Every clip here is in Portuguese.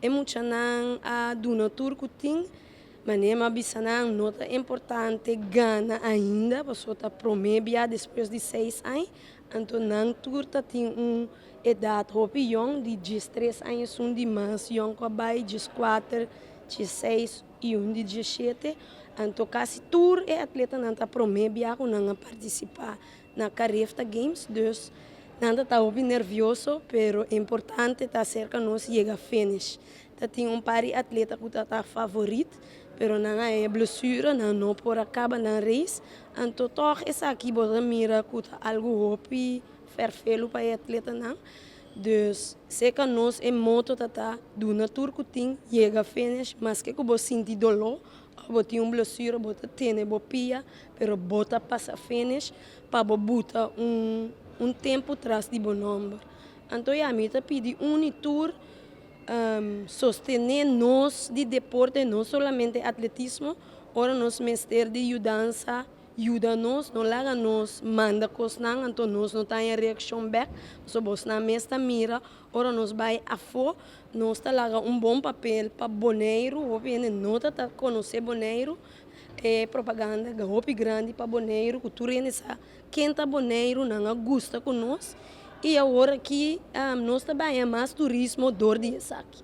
é muito não a duna turco tem, mas nem uma bisanang nota importante gana ainda, você está promebia depois de 6 anos, então não turta tem idade hopi young de 13 anos de mais young que vai de 4, de 6 e de 17, então quase tour é atleta não está promebia com não participar na Carefta Games, dus nada está nervioso, pero é importante estar cerca nós chega a finish. Tem par de atleta que está favorito, pero não é blessura, não por acaba na race. Então, toch essa aqui bota mira que algo hopi perfeito para atleta não. Dus, sei que nós é moto tata do natur que tem chega a finish, mas que você sente dolor, bota blessura, bota tene, bopia, pero bota passa finish para botar tempo atrás de bom número. Então, a mim pedi tour sostener nós de deporte, não somente atletismo, ora nós mestre de dança, ajuda nós, não larga nós, manda coisas não, então nós não tem reação back, so nós na mestra mira, ora nós vai a fo, nós tá larga bom papel para boneiro, ou bem não tá conhecer boneiro, é propaganda, garopi grande para boneiro, cultura nessa quenta boneiro não gosta com nós. E agora aqui nós também é mais turismo dor de aqui.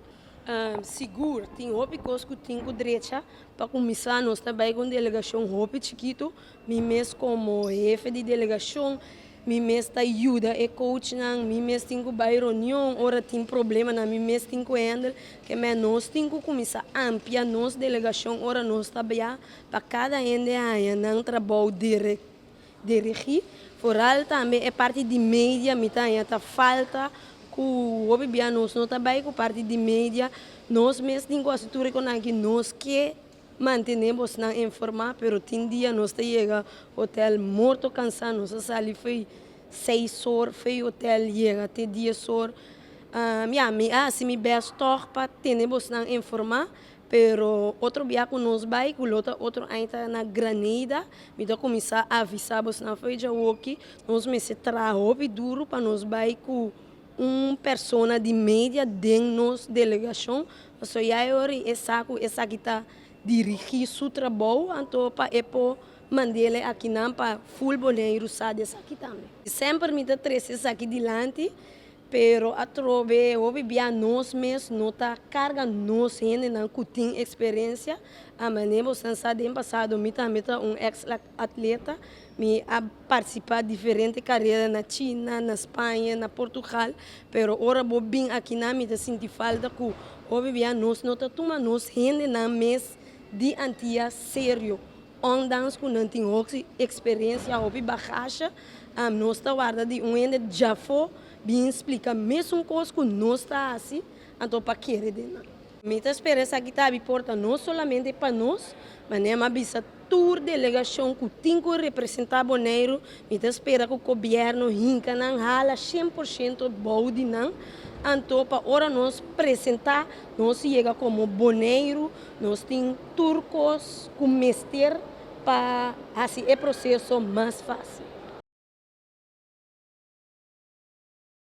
Seguro, tem roupa que tem com direita para começar nós também com delegação roupa chiquito, me mesmo como chefe de delegação, me mesmo ajuda e coach não, me mesmo tem com reunião, ora tem problema na me mesmo tem com handle, que nós tem que começar a ampliar nossa delegação, ora nós também para cada ende aí não trabalho dirigir. Foral também é parte de mídia, tá falta que o bebê nós não trabalha com parte de mídia, nós mesmos temos a estrutura que nós que mantenemos na informar, pero tem dia nós chega hotel morto cansado, nós sali foi 6 horas, foi hotel chega até 10 horas, se me best toch para temos na informar. Pero outro dia que nós vai, que outro ainda na Granada, me dá começar a avisar você na feira aqui, nós me se trabalho duro para nós vai com pessoa de média dentro nossa delegação, só essa que está dirigir seu trabalho, então para mandele aqui não para full boneiro sabe essa aqui também. Sempre me dá três aqui delante. Pero a trove o bebia nós mesmos nota carga nós ainda não tem experiência a maneira você sabe passado me também ex atleta me a participar de diferentes carreiras na China na Espanha na Portugal pero ora vou bem aqui na me senti falta que o bebia nós nota toma nós ainda na mês de antia sério ondanks que não tem experiência ou bagagem nós está guarda de ainda já foi bem explica mesmo coisa que nós está assim, então para querer de nada. Muita esperança que está porta não somente para nós, mas nem uma visa tour delegação que tem que representar Bonaire, muita espera que o governo hinca não hala 100% bom de não, então para hora nós apresentar, nós chega como Bonaire, nós tem turcos com mestre para assim é processo mais fácil.